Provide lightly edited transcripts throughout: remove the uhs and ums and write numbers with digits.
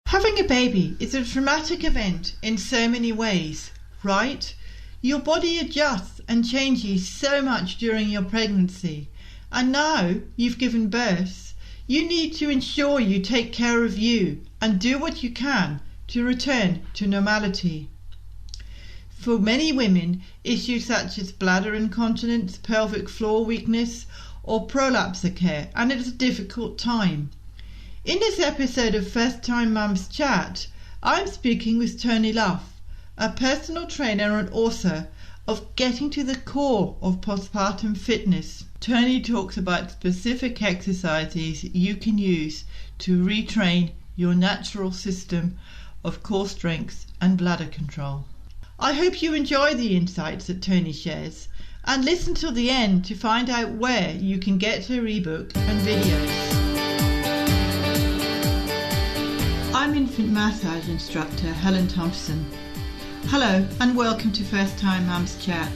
Having a baby is a traumatic event in so many ways, right? Your body adjusts and changes so much during your pregnancy, and now you've given birth. You need to ensure you take care of you and do what you can to return to normality. For many women, issues such as bladder incontinence, pelvic floor weakness, or prolapse occur, and it is a difficult time. In this episode of First Time Mums Chat, I'm speaking with Tonie Lough, a personal trainer and author of Getting to the Core of Postpartum Fitness. Tonie talks about specific exercises you can use to retrain your natural system of core strength and bladder control. I hope you enjoy the insights that Tonie shares, and listen till the end to find out where you can get her ebook and videos. I'm infant massage instructor Helen Thompson. Hello and welcome to First Time Mums Chat.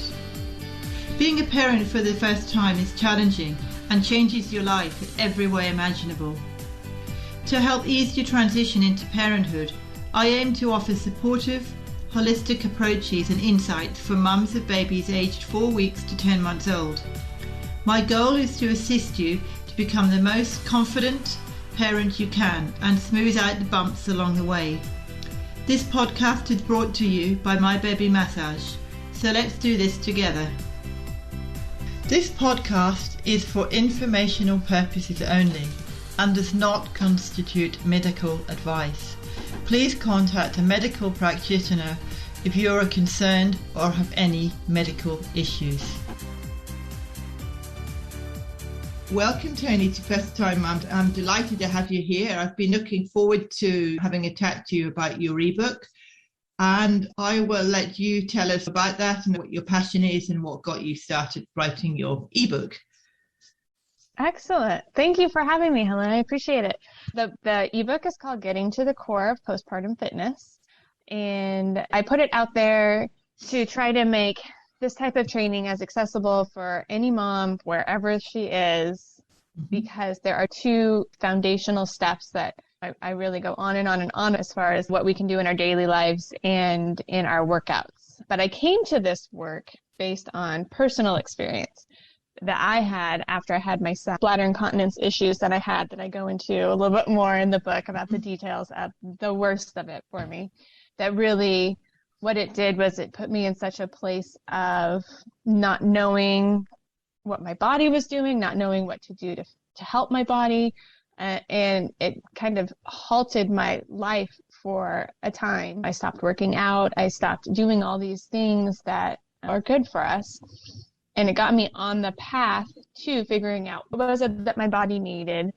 Being a parent for the first time is challenging and changes your life in every way imaginable. To help ease your transition into parenthood, I aim to offer supportive, holistic approaches and insights for mums of babies aged 4 weeks to 10 months old. My goal is to assist you to become the most confident parent you can and smooth out the bumps along the way. This podcast is brought to you by My Baby Massage, so let's do this together. This podcast is for informational purposes only and does not constitute medical advice. Please contact a medical practitioner if you are concerned or have any medical issues. Welcome, Tonie, to First Time Mums. I'm delighted to have you here. I've been looking forward to having a chat to you about your ebook, and I will let you tell us about that and what your passion is and what got you started writing your ebook. Excellent. Thank you for having me, Helen. I appreciate it. The ebook is called Getting to the Core of Postpartum Fitness, and I put it out there to try to make this type of training as accessible for any mom wherever she is, because there are two foundational steps that I really go on and on and on as far as what we can do in our daily lives and in our workouts. But I came to this work based on personal experience that I had after I had my bladder incontinence issues that I go into a little bit more in the book about the details of the worst of it for me. That really, what it did was it put me in such a place of not knowing what my body was doing, not knowing what to do to help my body, and it kind of halted my life for a time. I stopped working out. I stopped doing all these things that are good for us. And it got me on the path to figuring out what was it that my body needed.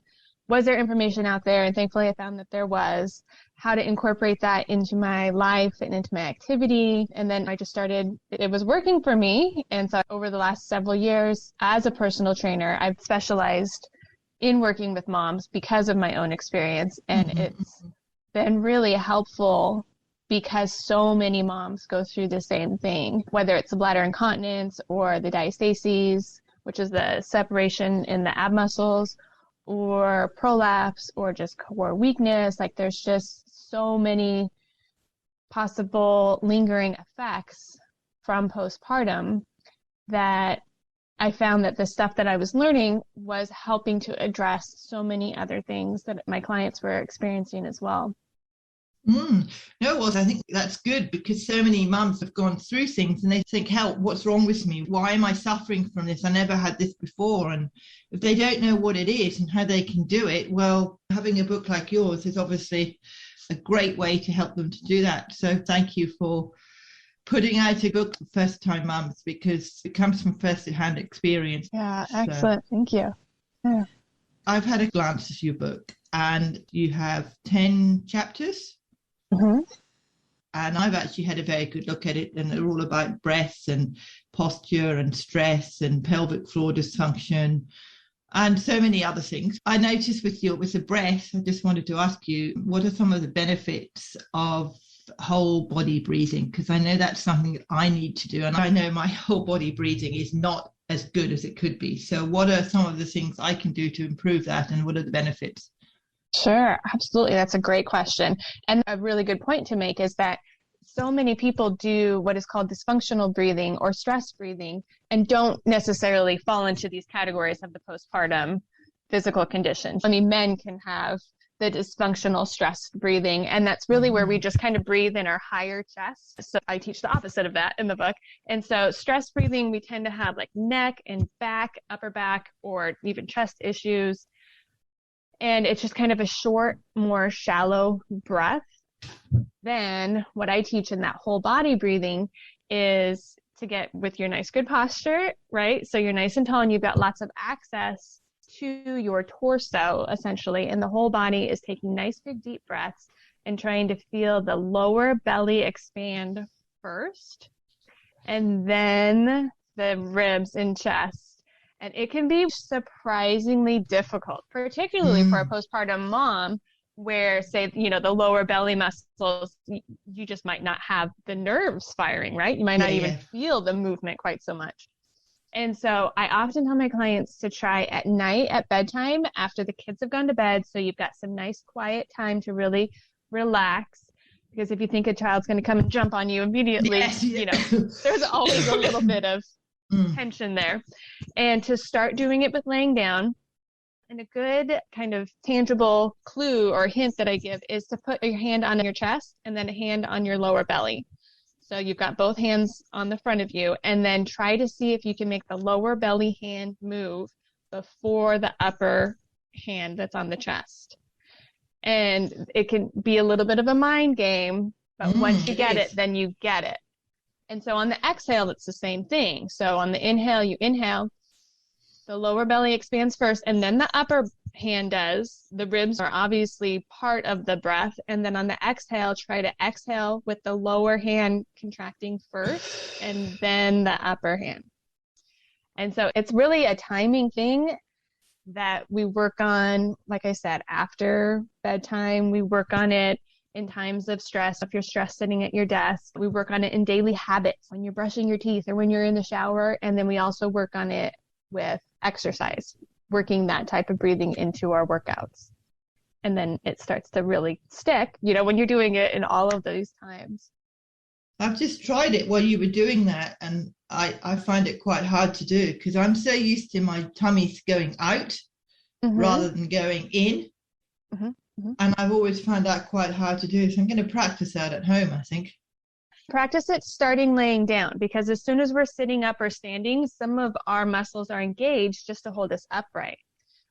Was there information out there? And thankfully I found that there was. How to incorporate that into my life and into my activity. And then I just started, it was working for me. And so over the last several years as a personal trainer, I've specialized in working with moms because of my own experience. And it's been really helpful because so many moms go through the same thing, whether it's the bladder incontinence or the diastases, which is the separation in the ab muscles, or prolapse, or just core weakness. Like there's just so many possible lingering effects from postpartum that I found that the stuff that I was learning was helping to address so many other things that my clients were experiencing as well. No, well, I think that's good because so many mums have gone through things and they think, help, what's wrong with me? Why am I suffering from this? I never had this before. And if they don't know what it is and how they can do it, well, having a book like yours is obviously a great way to help them to do that. So thank you for putting out a book for first time mums because it comes from first-hand experience. Yeah, excellent. So, thank you. Yeah. I've had a glance at your book and you have 10 chapters. And I've actually had a very good look at it, and they're all about breath and posture and stress and pelvic floor dysfunction and so many other things. I noticed with the breath, I just wanted to ask you, what are some of the benefits of whole body breathing? Because I know that's something that I need to do, and I know my whole body breathing is not as good as it could be. So what are some of the things I can do to improve that, and what are the benefits? Sure, absolutely. That's a great question. And a really good point to make is that so many people do what is called dysfunctional breathing or stress breathing and don't necessarily fall into these categories of the postpartum physical condition. I mean, men can have the dysfunctional stress breathing, and that's really where we just kind of breathe in our higher chest. So I teach the opposite of that in the book. And so stress breathing, we tend to have like neck and back, upper back, or even chest issues. And it's just kind of a short, more shallow breath. Then what I teach in that whole body breathing is to get with your nice, good posture, right? So you're nice and tall and you've got lots of access to your torso, essentially. And the whole body is taking nice, big, deep breaths and trying to feel the lower belly expand first, and then the ribs and chest. And it can be surprisingly difficult, particularly for a postpartum mom, where, say, you know, the lower belly muscles, you just might not have the nerves firing, right? You might not even feel the movement quite so much. And so I often tell my clients to try at night at bedtime after the kids have gone to bed. So you've got some nice quiet time to really relax. Because if you think a child's going to come and jump on you immediately, you know, there's always a little bit of tension there. And to start doing it with laying down. And a good kind of tangible clue or hint that I give is to put your hand on your chest and then a hand on your lower belly. So you've got both hands on the front of you, and then try to see if you can make the lower belly hand move before the upper hand that's on the chest. And it can be a little bit of a mind game, but once you get it, then you get it. And so on the exhale, it's the same thing. So on the inhale, you inhale. The lower belly expands first, and then the upper hand does. The ribs are obviously part of the breath. And then on the exhale, try to exhale with the lower hand contracting first, and then the upper hand. And so it's really a timing thing that we work on, like I said, after bedtime. We work on it in times of stress. If you're stressed sitting at your desk, we work on it in daily habits when you're brushing your teeth or when you're in the shower. And then we also work on it with exercise, working that type of breathing into our workouts. And then it starts to really stick, you know, when you're doing it in all of those times. I've just tried it while you were doing that, and I find it quite hard to do because I'm so used to my tummy going out rather than going in. And I've always found that quite hard to do. So I'm going to practice that at home, I think. Practice it starting laying down, because as soon as we're sitting up or standing, some of our muscles are engaged just to hold us upright,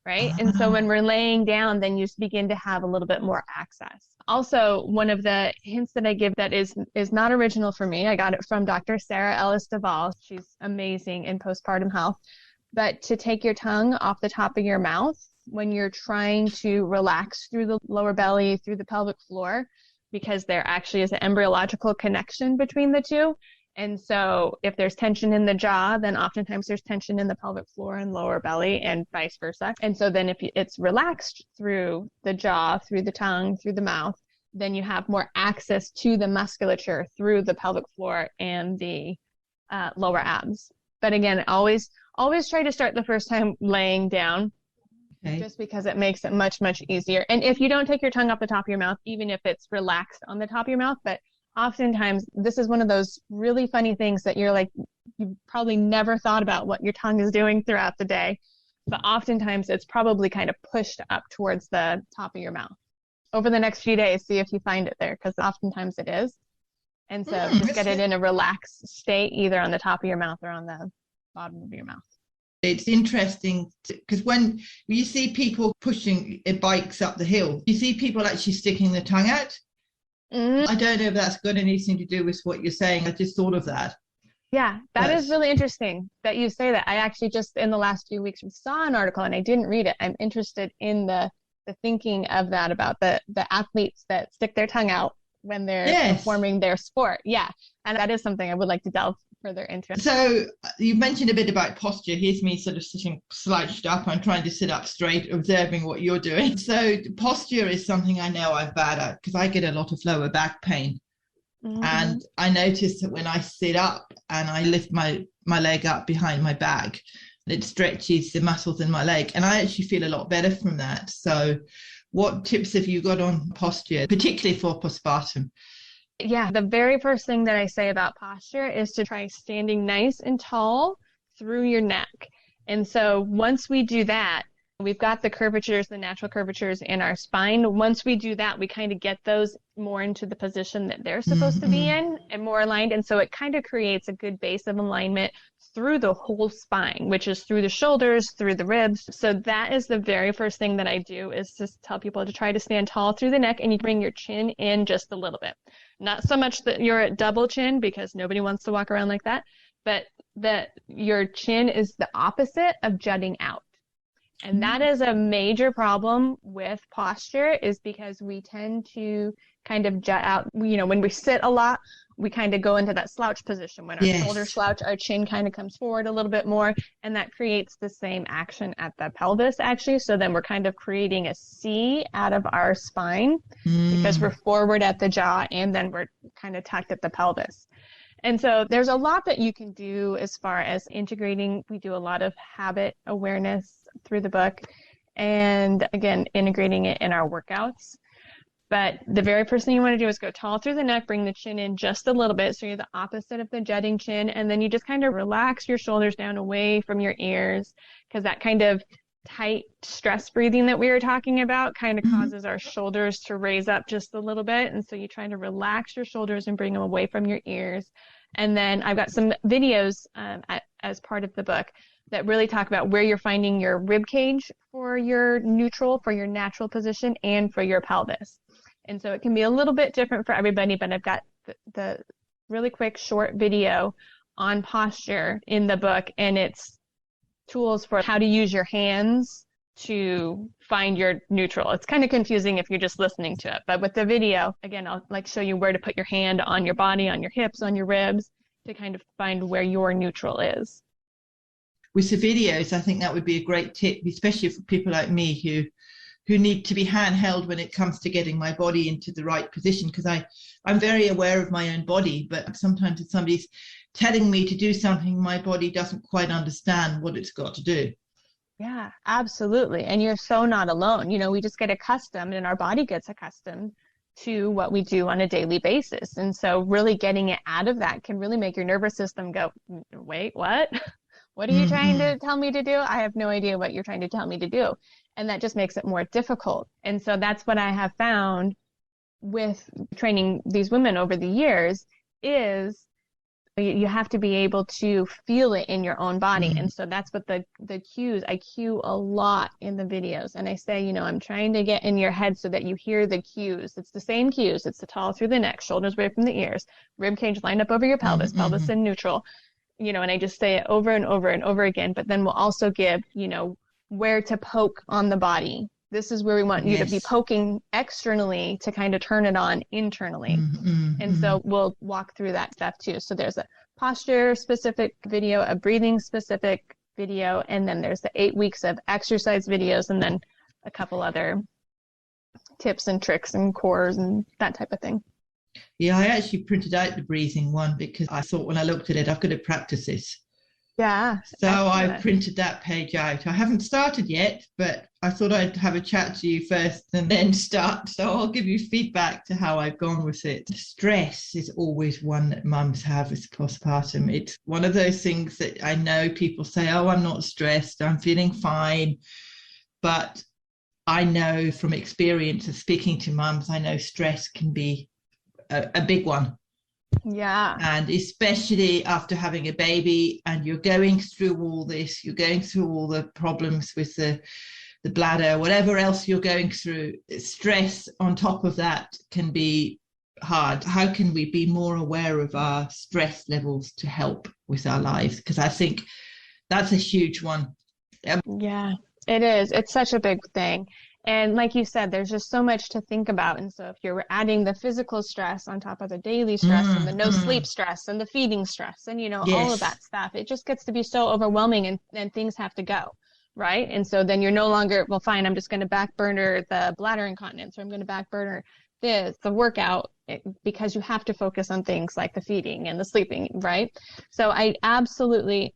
right? And so when we're laying down, then you begin to have a little bit more access. Also, one of the hints that I give that is not original for me, I got it from Dr. Sarah Ellis Duvall. She's amazing in postpartum health. But to take your tongue off the top of your mouth when you're trying to relax through the lower belly, through the pelvic floor, because there actually is an embryological connection between the two. And so if there's tension in the jaw, then oftentimes there's tension in the pelvic floor and lower belly and vice versa. And so then if it's relaxed through the jaw, through the tongue, through the mouth, then you have more access to the musculature through the pelvic floor and the lower abs. But again, always try to start the first time laying down. Okay. Just because it makes it much, much easier. And if you don't take your tongue off the top of your mouth, even if it's relaxed on the top of your mouth, but oftentimes this is one of those really funny things that you're like, you probably never thought about what your tongue is doing throughout the day. But oftentimes it's probably kind of pushed up towards the top of your mouth. Over the next few days, see if you find it there, because oftentimes it is. And so just get it in a relaxed state, either on the top of your mouth or on the bottom of your mouth. It's interesting because when you see people pushing bikes up the hill, you see people actually sticking their tongue out. I don't know if that's got anything to do with what you're saying. I just thought of that. Yeah, that is really interesting that you say that. I actually just in the last few weeks saw an article and I didn't read it. I'm interested in the thinking of that about the athletes that stick their tongue out when they're performing their sport. Yeah, and that is something I would like to delve further into. So you mentioned a bit about posture. Here's me sort of sitting slouched up. I'm trying to sit up straight, observing what you're doing. So posture is something I know I'm bad at because I get a lot of lower back pain. And I notice that when I sit up and I lift my leg up behind my back, it stretches the muscles in my leg. And I actually feel a lot better from that. So What tips have you got on posture, particularly for postpartum? Yeah, the very first thing that I say about posture is to try standing nice and tall through your neck. And so once we do that, we've got the curvatures, the natural curvatures in our spine. Once we do that, we kind of get those more into the position that they're supposed to be in and more aligned. And so it kind of creates a good base of alignment through the whole spine, which is through the shoulders, through the ribs. So that is the very first thing that I do, is just tell people to try to stand tall through the neck, and you bring your chin in just a little bit. Not so much that you're at double chin, because nobody wants to walk around like that, but that your chin is the opposite of jutting out. And that is a major problem with posture, is because we tend to kind of jut out. When we sit a lot, we kind of go into that slouch position. When our shoulders slouch, our chin kind of comes forward a little bit more, and that creates the same action at the pelvis, actually. So then we're kind of creating a C out of our spine because we're forward at the jaw, and then we're kind of tucked at the pelvis. And so there's a lot that you can do as far as integrating. We do a lot of habit awareness through the book, and again, integrating it in our workouts. But the very first thing you want to do is go tall through the neck, bring the chin in just a little bit, so you're the opposite of the jutting chin, and then you just kind of relax your shoulders down away from your ears, because that kind of tight stress breathing that we were talking about kind of causes our shoulders to raise up just a little bit. And so you try to relax your shoulders and bring them away from your ears. And then I've got some videos as part of the book that really talk about where you're finding your rib cage for your neutral, for your natural position, and for your pelvis. And so it can be a little bit different for everybody, but I've got the really quick short video on posture in the book, and it's tools for how to use your hands to find your neutral. It's kind of confusing if you're just listening to it, but with the video, again, I'll show you where to put your hand on your body, on your hips, on your ribs, to kind of find where your neutral is. With the videos, I think that would be a great tip, especially for people like me who need to be handheld when it comes to getting my body into the right position, because I'm very aware of my own body, but sometimes if somebody's telling me to do something, my body doesn't quite understand what it's got to do. Yeah, absolutely. And you're so not alone. We just get accustomed, and our body gets accustomed to what we do on a daily basis. And so really getting it out of that can really make your nervous system go, wait, what? What are you trying to tell me to do? I have no idea what you're trying to tell me to do. And that just makes it more difficult. And so that's what I have found with training these women over the years, is you have to be able to feel it in your own body. And so that's what the cues, I cue a lot in the videos. And I say, I'm trying to get in your head so that you hear the cues. It's the same cues. It's the tall through the neck, shoulders away from the ears, rib cage lined up over your pelvis, pelvis in neutral, and I just say it over and over and over again. But then we'll also give, where to poke on the body. This is where we want you to be poking externally to kind of turn it on internally. And so we'll walk through that stuff too. So there's a posture specific video, a breathing specific video, and then there's the 8 weeks of exercise videos, and then a couple other tips and tricks and cores and that type of thing. Yeah, I actually printed out the breathing one because I thought when I looked at it, I've got to practice this. Yeah. So I printed that page out. I haven't started yet, but I thought I'd have a chat to you first and then start. So I'll give you feedback to how I've gone with it. Stress is always one that mums have with postpartum. It's one of those things that I know people say, oh, I'm not stressed, I'm feeling fine. But I know from experience of speaking to mums, I know stress can be a big one. Yeah. And especially after having a baby and you're going through all this, you're going through all the problems with the bladder, whatever else you're going through, stress on top of that can be hard. How can we be more aware of our stress levels to help with our lives? Because I think that's a huge one. Yeah, it is. It's such a big thing. And like you said, there's just so much to think about. And so if you're adding the physical stress on top of the daily stress and the no sleep stress and the feeding stress and, all of that stuff, it just gets to be so overwhelming, and things have to go, right? And so then you're no longer, well, fine, I'm just going to back burner the bladder incontinence, or I'm going to back burner the workout, because you have to focus on things like the feeding and the sleeping, right? So I absolutely,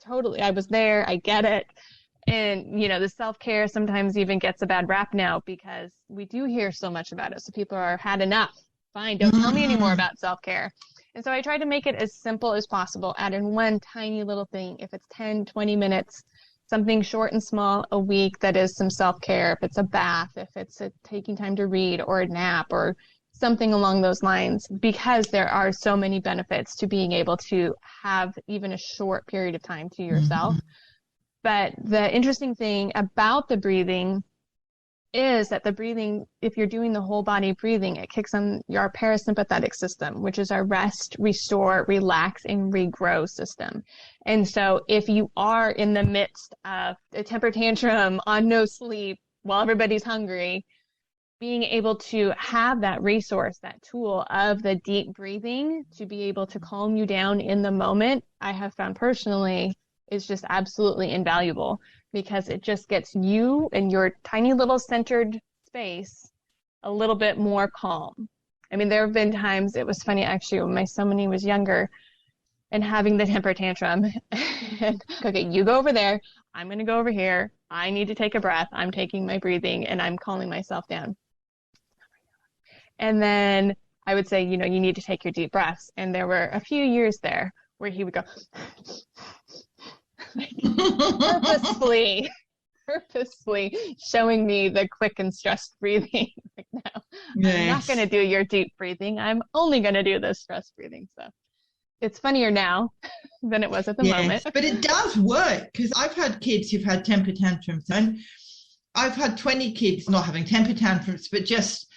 totally, I was there. I get it. And, the self-care sometimes even gets a bad rap now because we do hear so much about it. So people are had enough. Fine, don't tell me anymore about self-care. And so I try to make it as simple as possible. Add in one tiny little thing. If it's 10, 20 minutes, something short and small a week that is some self-care. If it's a bath, if it's taking time to read or a nap or something along those lines, because there are so many benefits to being able to have even a short period of time to yourself. But the interesting thing about the breathing is that the breathing, if you're doing the whole body breathing, it kicks on your parasympathetic system, which is our rest, restore, relax, and regrow system. And so if you are in the midst of a temper tantrum, on no sleep, while everybody's hungry, being able to have that resource, that tool of the deep breathing to be able to calm you down in the moment, I have found personally is just absolutely invaluable, because it just gets you and your tiny little centered space a little bit more calm. I mean, there have been times, it was funny actually, when my son, when he was younger and having the temper tantrum, and, okay, you go over there, I'm going to go over here, I need to take a breath, I'm taking my breathing and I'm calming myself down. And then I would say, you need to take your deep breaths. And there were a few years there where he would go purposefully showing me the quick and stressed breathing. Like, no, yes. I'm not going to do your deep breathing. I'm only going to do the stress breathing. So it's funnier now than it was at the moment. But it does work, because I've had kids who've had temper tantrums, and I've had 20 kids not having temper tantrums, but just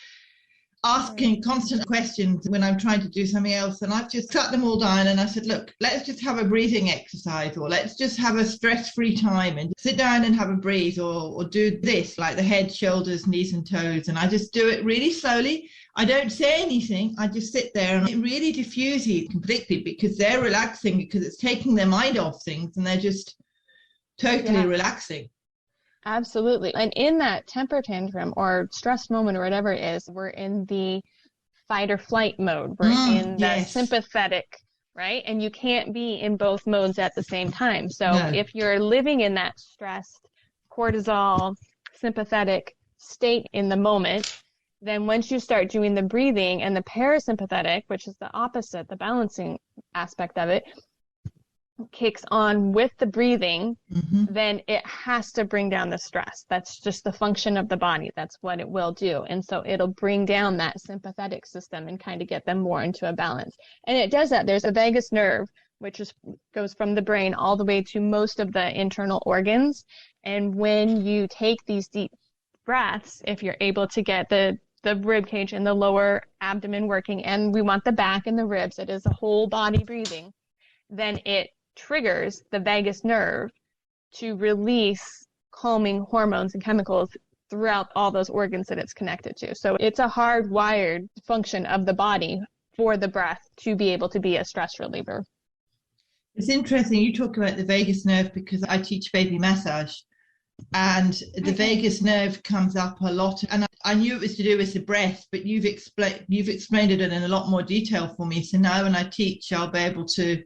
asking constant questions when I'm trying to do something else. And I've just sat them all down and I said, look, let's just have a breathing exercise, or let's just have a stress-free time and sit down and have a breathe, or do this, like the head, shoulders, knees and toes. And I just do it really slowly. I don't say anything. I just sit there, and it really diffuses completely, because they're relaxing, because it's taking their mind off things and they're just totally relaxing. Absolutely. And in that temper tantrum or stress moment or whatever it is, we're in the fight or flight mode. We're in the sympathetic, right? And you can't be in both modes at the same time. So if you're living in that stressed, cortisol, sympathetic state in the moment, then once you start doing the breathing and the parasympathetic, which is the opposite, the balancing aspect of it, kicks on with the breathing, then it has to bring down the stress. That's just the function of the body. That's what it will do. And so it'll bring down that sympathetic system and kind of get them more into a balance. And it does that. There's a vagus nerve, which goes from the brain all the way to most of the internal organs. And when you take these deep breaths, if you're able to get the rib cage and the lower abdomen working, and we want the back and the ribs, it is a whole body breathing, then it triggers the vagus nerve to release calming hormones and chemicals throughout all those organs that it's connected to. So it's a hardwired function of the body for the breath to be able to be a stress reliever. It's interesting you talk about the vagus nerve, because I teach baby massage, and the vagus nerve comes up a lot. And I knew it was to do with the breath, but you've explained it in a lot more detail for me. So now when I teach, I'll be able to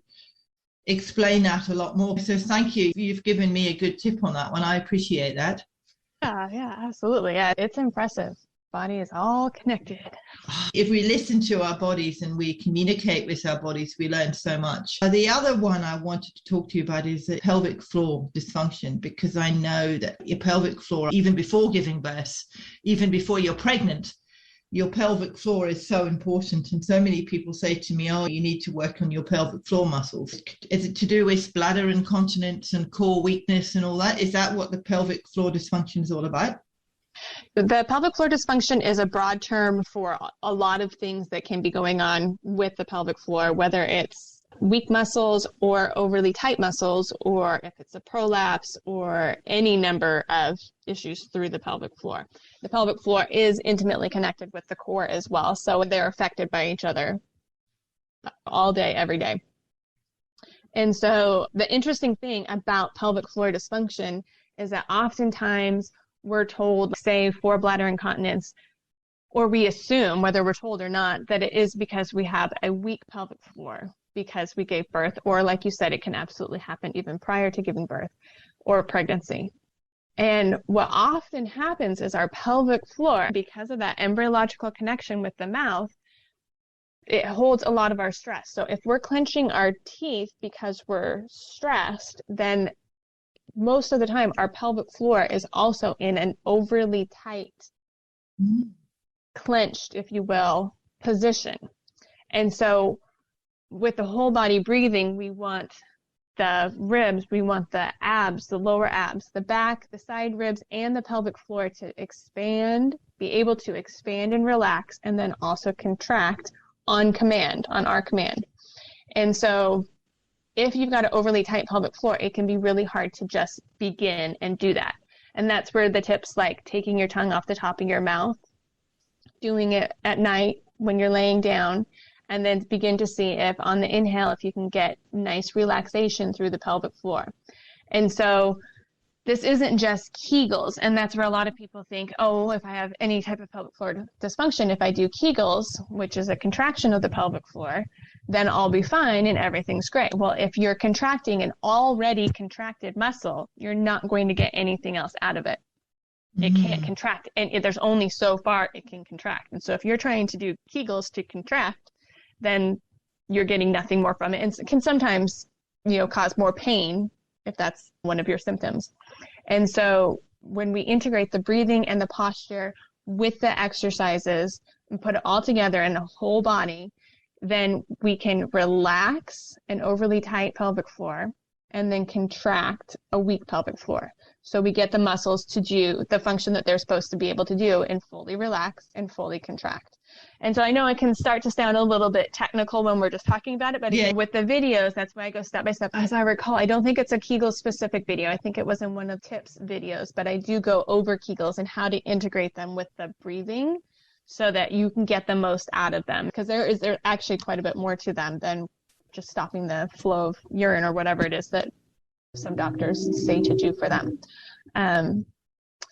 explain that a lot more. So thank you. You've given me a good tip on that one. I appreciate that. Yeah, absolutely. Yeah, it's impressive. Body is all connected. If we listen to our bodies and we communicate with our bodies, we learn so much. The other one I wanted to talk to you about is the pelvic floor dysfunction, because I know that your pelvic floor, even before giving birth, even before you're pregnant, your pelvic floor is so important. And so many people say to me, oh, you need to work on your pelvic floor muscles. Is it to do with bladder incontinence and core weakness and all that? Is that what the pelvic floor dysfunction is all about? The pelvic floor dysfunction is a broad term for a lot of things that can be going on with the pelvic floor, whether it's weak muscles or overly tight muscles, or if it's a prolapse, or any number of issues through the pelvic floor. The pelvic floor is intimately connected with the core as well, so they're affected by each other all day, every day. And so the interesting thing about pelvic floor dysfunction is that oftentimes we're told, say, for bladder incontinence, or we assume, whether we're told or not, that it is because we have a weak pelvic floor because we gave birth, or like you said, it can absolutely happen even prior to giving birth or pregnancy. And what often happens is our pelvic floor, because of that embryological connection with the mouth, it holds a lot of our stress. So if we're clenching our teeth because we're stressed, then most of the time our pelvic floor is also in an overly tight, clenched, if you will, position. And so with the whole body breathing, we want the ribs, we want the abs, the lower abs, the back, the side ribs, and the pelvic floor to expand, be able to expand and relax, and then also contract on command, on our command. And so if you've got an overly tight pelvic floor, it can be really hard to just begin and do that. And that's where the tips like taking your tongue off the top of your mouth, doing it at night when you're laying down, and then begin to see if on the inhale, if you can get nice relaxation through the pelvic floor. And so this isn't just Kegels, and that's where a lot of people think, oh, if I have any type of pelvic floor dysfunction, if I do Kegels, which is a contraction of the pelvic floor, then I'll be fine and everything's great. Well, if you're contracting an already contracted muscle, you're not going to get anything else out of it. It can't contract, and there's only so far it can contract. And so if you're trying to do Kegels to contract, then you're getting nothing more from it, and can sometimes, cause more pain if that's one of your symptoms. And so when we integrate the breathing and the posture with the exercises and put it all together in the whole body, then we can relax an overly tight pelvic floor and then contract a weak pelvic floor. So we get the muscles to do the function that they're supposed to be able to do and fully relax and fully contract. And so I know it can start to sound a little bit technical when we're just talking about it, but with the videos, that's why I go step by step. As I recall, I don't think it's a Kegel specific video. I think it was in one of Tip's videos, but I do go over Kegels and how to integrate them with the breathing so that you can get the most out of them, because there actually quite a bit more to them than just stopping the flow of urine or whatever it is that some doctors say to do for them.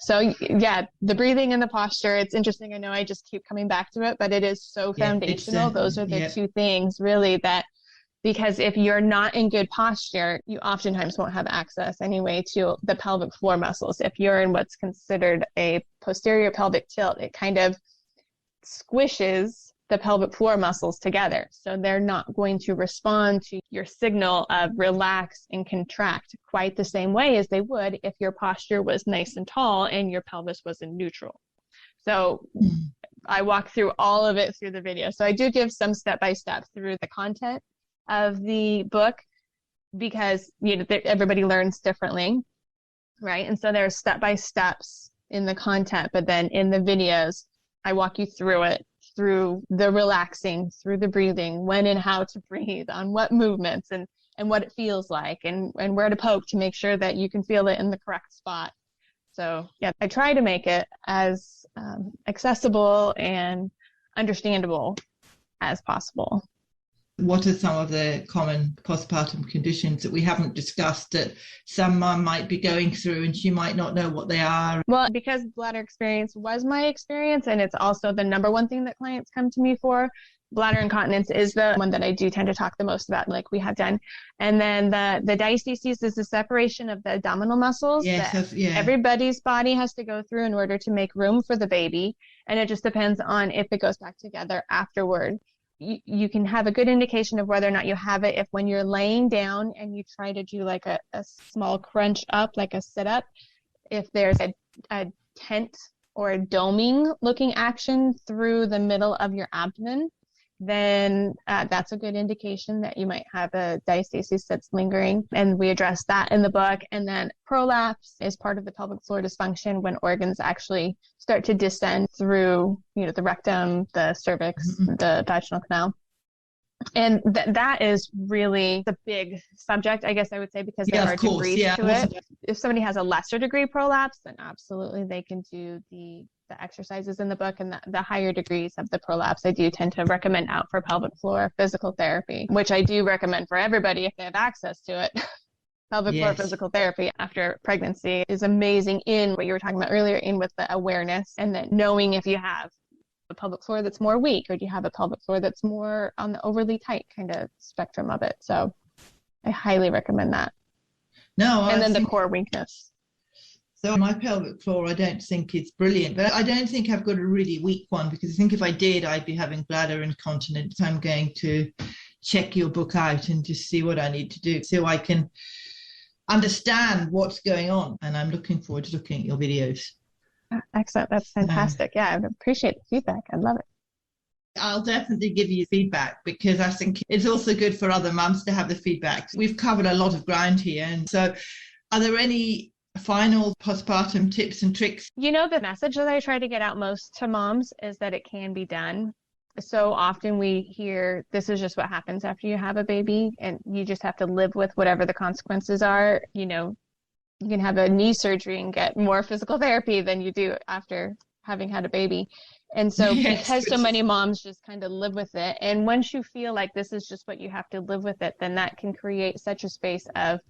So yeah, the breathing and the posture, it's interesting. I know I just keep coming back to it, but it is so foundational. Those are the two things really that, because if you're not in good posture, you oftentimes won't have access anyway to the pelvic floor muscles. If you're in what's considered a posterior pelvic tilt, it kind of squishes the pelvic floor muscles together. So they're not going to respond to your signal of relax and contract quite the same way as they would if your posture was nice and tall and your pelvis was in neutral. So I walk through all of it through the video. So I do give some step-by-step through the content of the book, because everybody learns differently, right? And so there's step-by-steps in the content, but then in the videos, I walk you through it, through the relaxing, through the breathing, when and how to breathe, on what movements and what it feels like, and where to poke to make sure that you can feel it in the correct spot. So yeah, I try to make it as accessible and understandable as possible. What are some of the common postpartum conditions that we haven't discussed that some mum might be going through and she might not know what they are? Well, because bladder experience was my experience, and it's also the number one thing that clients come to me for, bladder incontinence is the one that I do tend to talk the most about, like we have done. And then the diastasis is the separation of the abdominal muscles that everybody's body has to go through in order to make room for the baby. And it just depends on if it goes back together afterward. You can have a good indication of whether or not you have it if when you're laying down and you try to do like a small crunch up, like a sit up, if there's a tent or a doming looking action through the middle of your abdomen, then that's a good indication that you might have a diastasis that's lingering. And we address that in the book. And then prolapse is part of the pelvic floor dysfunction, when organs actually start to descend through, the rectum, the cervix, the vaginal canal. And that is really the big subject, I guess I would say, because there are degrees to it. If somebody has a lesser degree prolapse, then absolutely they can do the exercises in the book, and the higher degrees of the prolapse, I do tend to recommend out for pelvic floor physical therapy, which I do recommend for everybody if they have access to it. Pelvic floor physical therapy after pregnancy is amazing in what you were talking about earlier, in with the awareness, and then knowing if you have a pelvic floor that's more weak, or do you have a pelvic floor that's more on the overly tight kind of spectrum of it. So I highly recommend that. And then the core weakness. So my pelvic floor, I don't think it's brilliant, but I don't think I've got a really weak one, because I think if I did, I'd be having bladder incontinence. I'm going to check your book out and just see what I need to do so I can understand what's going on. And I'm looking forward to looking at your videos. Excellent. That's fantastic. Yeah, I appreciate the feedback. I love it. I'll definitely give you feedback, because I think it's also good for other mums to have the feedback. We've covered a lot of ground here. And so are there any final postpartum tips and tricks? You know, the message that I try to get out most to moms is that it can be done. So often we hear this is just what happens after you have a baby, and you just have to live with whatever the consequences are. You know, you can have a knee surgery and get more physical therapy than you do after having had a baby. And so because so many moms just kind of live with it, and once you feel like this is just what you have to live with it, then that can create such a space of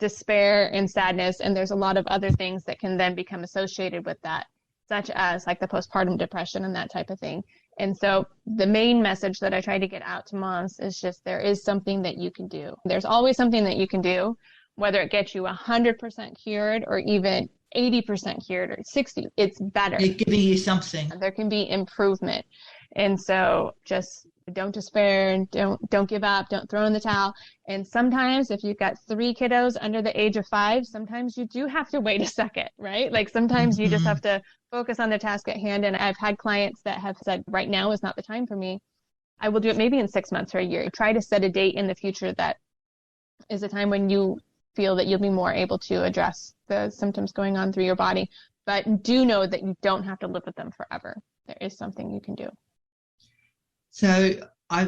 despair and sadness. And there's a lot of other things that can then become associated with that, such as like the postpartum depression and that type of thing. And so the main message that I try to get out to moms is just there is something that you can do. There's always something that you can do, whether it gets you 100% cured or even 80% cured or 60, it's better. It's giving you something. There can be improvement. And so just don't despair and don't give up, don't throw in the towel. And sometimes if you've got 3 kiddos under the age of 5, sometimes you do have to wait a second, right? Like sometimes you just have to focus on the task at hand. And I've had clients that have said, right now is not the time for me. I will do it maybe in 6 months or a year. Try to set a date in the future that is a time when you feel that you'll be more able to address the symptoms going on through your body. But do know that you don't have to live with them forever. There is something you can do. So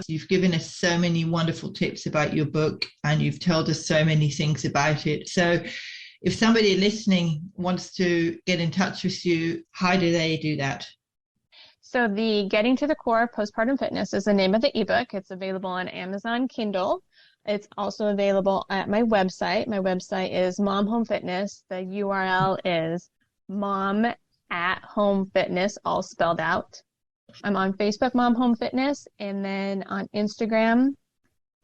you've given us so many wonderful tips about your book, and you've told us so many things about it. So if somebody listening wants to get in touch with you, how do they do that? So the Getting to the Core of Postpartum Fitness is the name of the ebook. It's available on Amazon Kindle. It's also available at my website. My website is Mom Home Fitness. The URL is Mom at Home Fitness, all spelled out. I'm on Facebook, Mom Home Fitness, and then on Instagram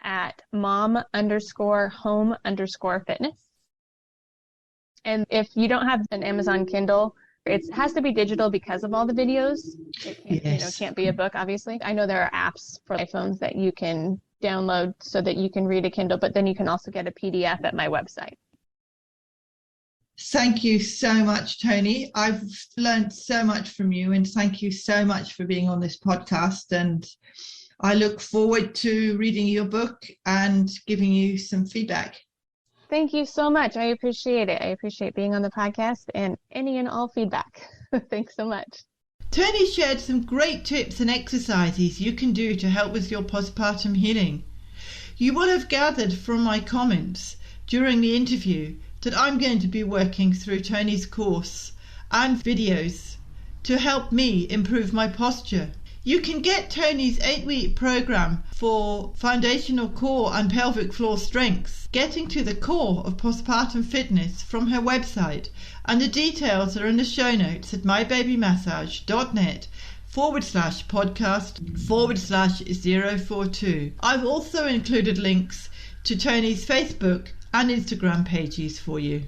at mom_home_fitness. And if you don't have an Amazon Kindle, it has to be digital because of all the videos. It can't, can't be a book, obviously. I know there are apps for iPhones that you can download so that you can read a Kindle, but then you can also get a PDF at my website. Thank you so much, Tonie. I've learned so much from you, and thank you so much for being on this podcast. And I look forward to reading your book and giving you some feedback. Thank you so much. I appreciate it. I appreciate being on the podcast and any and all feedback. Thanks so much. Tonie shared some great tips and exercises you can do to help with your postpartum healing. You will have gathered from my comments during the interview that I'm going to be working through Tonie's course and videos to help me improve my posture. You can get Tonie's 8-week program for foundational core and pelvic floor strengths, Getting to the Core of Postpartum Fitness, from her website, and the details are in the show notes at mybabymassage.net/podcast/042. I've also included links to Tonie's Facebook and Instagram pages for you.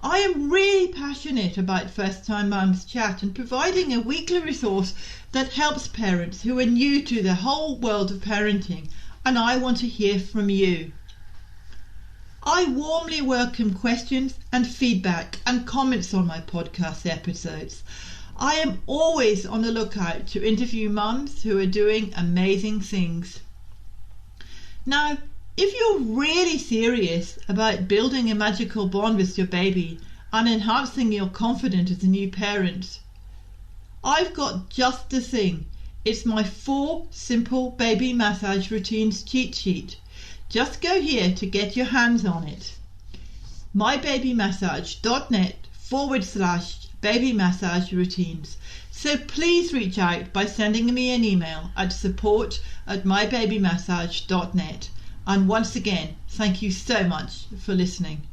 I am really passionate about First Time Mums Chat and providing a weekly resource that helps parents who are new to the whole world of parenting, and I want to hear from you. I warmly welcome questions and feedback and comments on my podcast episodes. I am always on the lookout to interview mums who are doing amazing things. Now, if you're really serious about building a magical bond with your baby and enhancing your confidence as a new parent, I've got just the thing. It's my 4 simple baby massage routines cheat sheet. Just go here to get your hands on it. mybabymassage.net/baby massage routines. So please reach out by sending me an email at support@mybabymassage.net. And once again, thank you so much for listening.